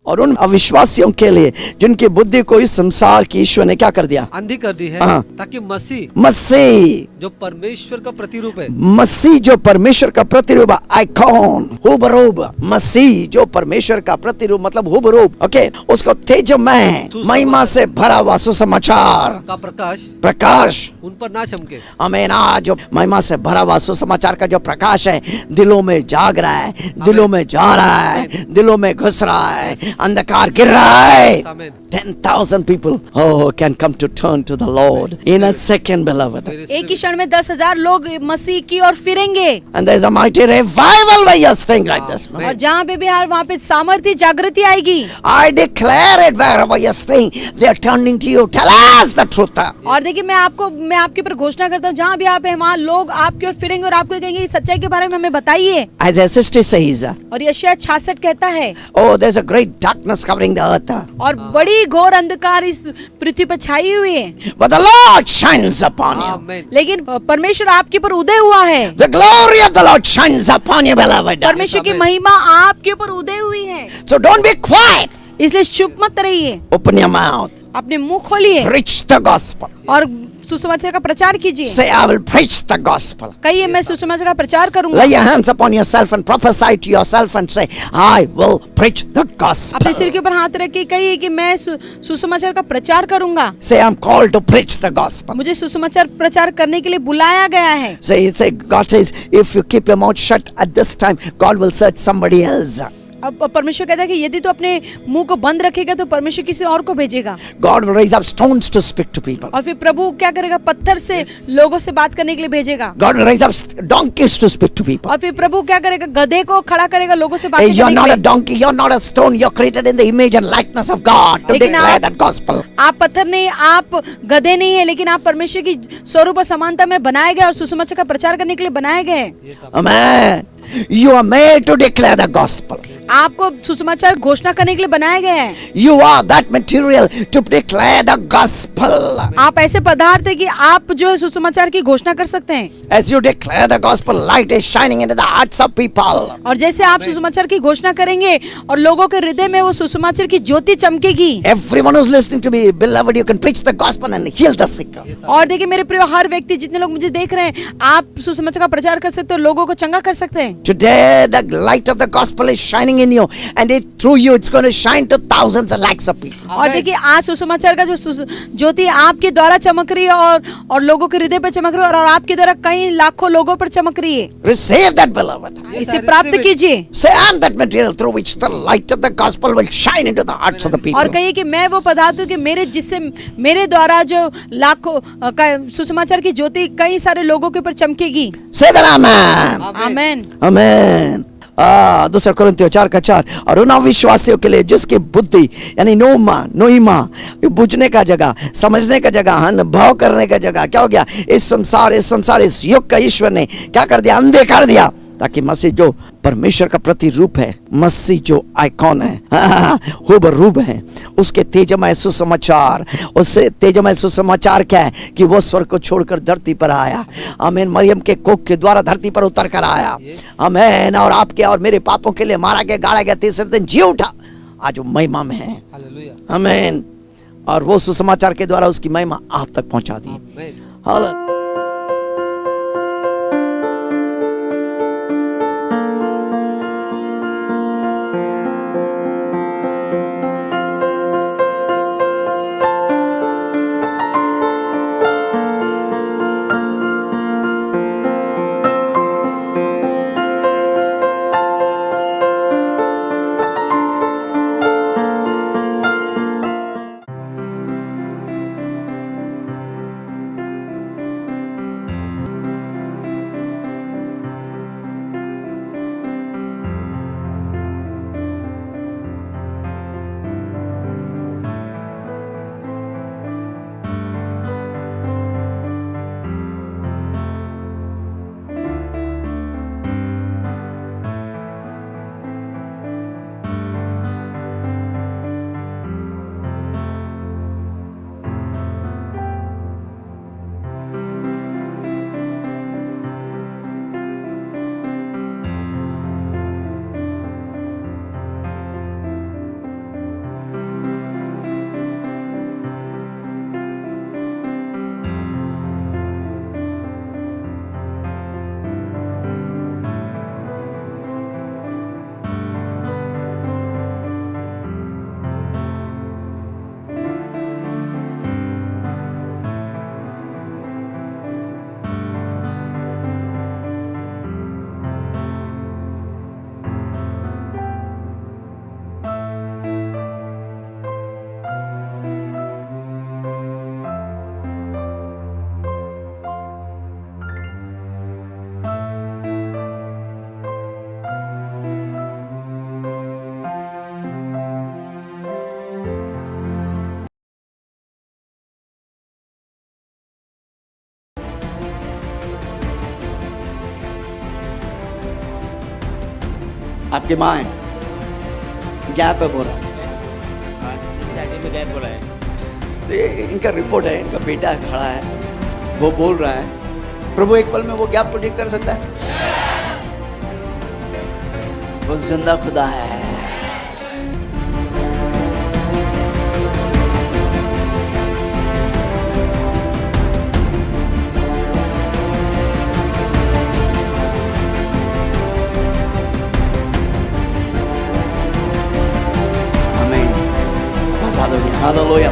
और उन अविश्वासियों के लिए जिनकी बुद्धि को इस संसार की ईश्वर ने क्या कर दिया, अंधी कर दी है, हाँ। ताकि मसीह मसीह जो परमेश्वर का प्रतिरूप है, मसीह जो परमेश्वर का प्रतिरूप, आइकॉन, हुबरूब, मसीह जो परमेश्वर का प्रतिरूप मतलब हुबरूब, ओके, उसको तेजमय महिमा से भरा हुआ सुसमाचार का प्रकाश उन पर ना चमके। आमीन। आज जो महिमा से भरा हुआ सुसमाचार का जो प्रकाश है दिलों में जाग रहा है, दिलों में जा रहा है, दिलों में घुस रहा है, अंधकार गिर रहा है। आमीन। 10,000 people can come to turn to the Lord in a second, beloved. एक ही क्षण में 10,000 लोग मसीह की ओर फिरेंगे। And there is a mighty revival where you are staying right this और moment. जहाँ पे भी यार वहाँ पे सामर्थ्य जागृति आएगी। I declare it wherever you are staying. They are turning to you. Tell us the truth. और देखिए मैं आपके ऊपर घोषणा करता हूँ, जहाँ भी आप हैं वहाँ लोग आपकी ओर फिरेंगे और आपको कहेंगे इस सच्चाई के बारे में हमें बताइए। Isaiah 60 says, और यशायाह 66 कहता है, oh, there's a great darkness covering the earth, और बड़ी घोर अंधकार इस पृथ्वी पर छाई हुई है, but the Lord shines upon you. आमीन। लेकिन परमेश्वर आपके ऊपर उदय हुआ है। The glory of the Lord shines upon you, beloved. परमेश्वर की महिमा आपके ऊपर उदय हुई है, So don't be quiet. इसलिए चुप मत रहिए, Open your mouth. अपने मुंह खोलिए Preach the gospel. और सुसमाचार का प्रचार कीजिए। Say, I will preach the gospel. कहिए मैं सुसमाचार का प्रचार करूंगा। Lay your hands upon yourself and prophesy to yourself and say, I will preach the gospel. अपने सिर के ऊपर हाथ रख के कहिए कि मैं सुसमाचार का प्रचार करूंगा। Say, I'm called to preach the gospel. मुझे सुसमाचार प्रचार करने के लिए बुलाया गया है। Say, God says, if you keep your mouth shut at this time, God will search somebody else. अब परमेश्वर कहता है कि यदि तो अपने मुंह को बंद रखेगा तो परमेश्वर किसी और को भेजेगा। God will raise up stones to speak to people. और फिर प्रभु क्या करेगा, पत्थर से लोगों से बात करने के लिए भेजेगा। God will raise up donkeys to speak to people. और फिर प्रभु क्या करेगा, गधे को खड़ा करेगा लोगों से बात Hey, करने you're के not a लिए। donkey, you're not a stone, you're created in the image and likeness of God to लेकिन declare आप- that gospel. आप पत्थर नहीं, आप गधे नहीं है, लेकिन आप परमेश्वर की स्वरूप और समानता में बनाए गए और सुसमाचार का प्रचार करने के लिए बनाए गए। Amen. You are made to declare the gospel. आपको सुसमाचार घोषणा करने के लिए बनाया गया है। You are that material to declare the gospel. आप ऐसे पदार्थ है कि आप जो है सुसमाचार की घोषणा कर सकते हैं। As you declare the gospel, light is shining into the hearts of people. और जैसे आप सुसमाचार की घोषणा करेंगे और लोगों के हृदय में वो सुसमाचार की ज्योति चमकेगी। Everyone who's listening to me, beloved, you can preach the gospel and heal the sick. और देखिए मेरे प्रिय, हर व्यक्ति, जितने लोग मुझे देख रहे हैं, आप सुसमाचार का प्रचार कर सकते हो, लोगों को चंगा कर सकते हैं। Today, the light of the gospel is shining in you, and through you, it's going to shine to thousands and lakhs of people. और देखिए आज सुसमाचार का जो ज्योति आपके द्वारा चमक रही है और लोगों के हृदय पर चमक रही है और आपके द्वारा कई लाखों लोगों पर चमक रही है। Receive that, beloved. इसे प्राप्त कीजिए। Say, I'm that material through which the light of the gospel will shine into the hearts of the people. और कहिए कि मैं वो पदार्थ हूँ कि मेरे द्वारा जो लाखों सुसमाचार की ज्योति कई सारे लोगों के ऊपर चमकेगी। Say that, amen. Amen. Amen. दूसरा कुरिन्थियों 4:4, और उन अविश्वासियों के लिए जिसकी बुद्धि यानी नोईमा बुझने का जगह, समझने का जगह, अनुभव करने का जगह क्या हो गया, इस संसार इस युग का ईश्वर ने क्या कर दिया, अंधे कर दिया, ताकि मसीह जो परमेश्वर का प्रतिरूप है, मसीह जो आइकॉन है, हुबरूब है, उसके तेजमय सुसमाचार, उससे तेजमय सुसमाचार क्या है कि वो स्वर्ग को छोड़कर धरती पर आया। आमीन। मरियम के कोख के द्वारा धरती पर उतर कर आया। आमीन। और आपके और मेरे पापों के लिए मारा गया, गाड़ा गया, तीसरे दिन जी उठा, आज वो महिमा में है। हालेलुया। आमीन। और वो सुसमाचार के द्वारा उसकी महिमा आप तक पहुंचा दी। आमीन। हालेलुया। आपकी माँ है, गैप है बोल रहा है। में गैप बोला है। ये इनका रिपोर्ट है, इनका बेटा खड़ा है, वो बोल रहा है। प्रभु एक पल में वो गैप को ठीक कर सकता है। वो जिंदा खुदा है। हालेलुया।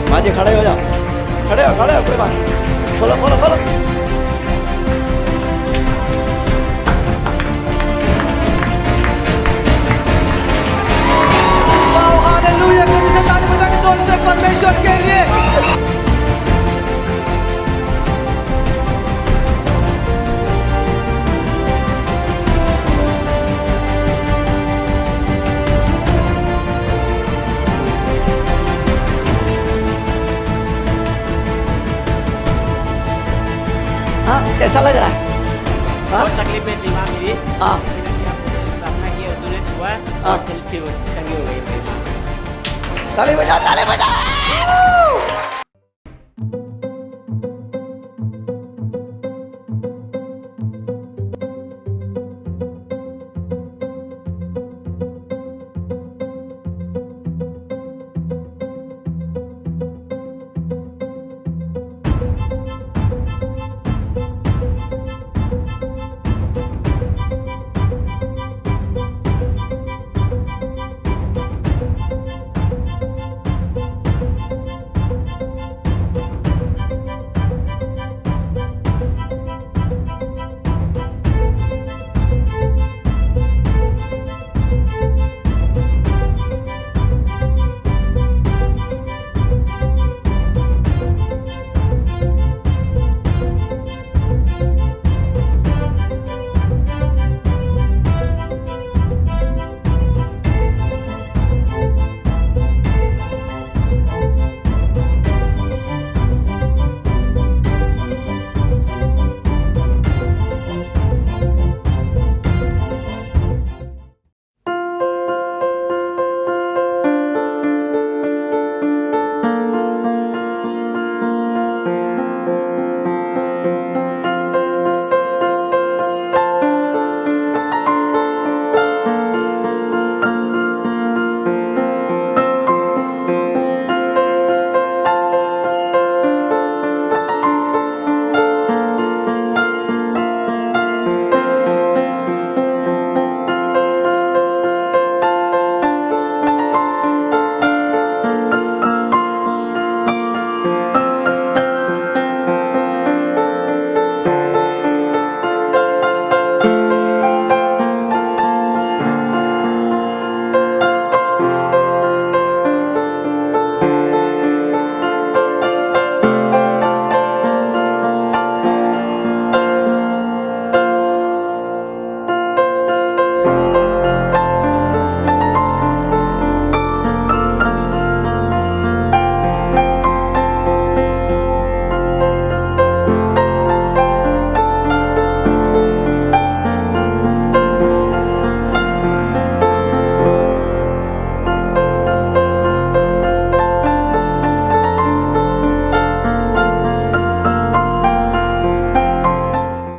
माँ जी खड़े हो जाओ, खड़े हो कोई बात नहीं, खोलो खोलो खोलो। Wow, hallelujah. कभी से ताली बजा के जोर से परमेश्वर के लिए। हाँ, कैसा लग रहा है? हाँ? बहुत तकलीफ में थी माँ मेरी। हाँ। प्रार्थना की और सूरज हुआ हाँ। और फिर चंगी हो गई मेरी माँ। ताली बजा, ताली बजा।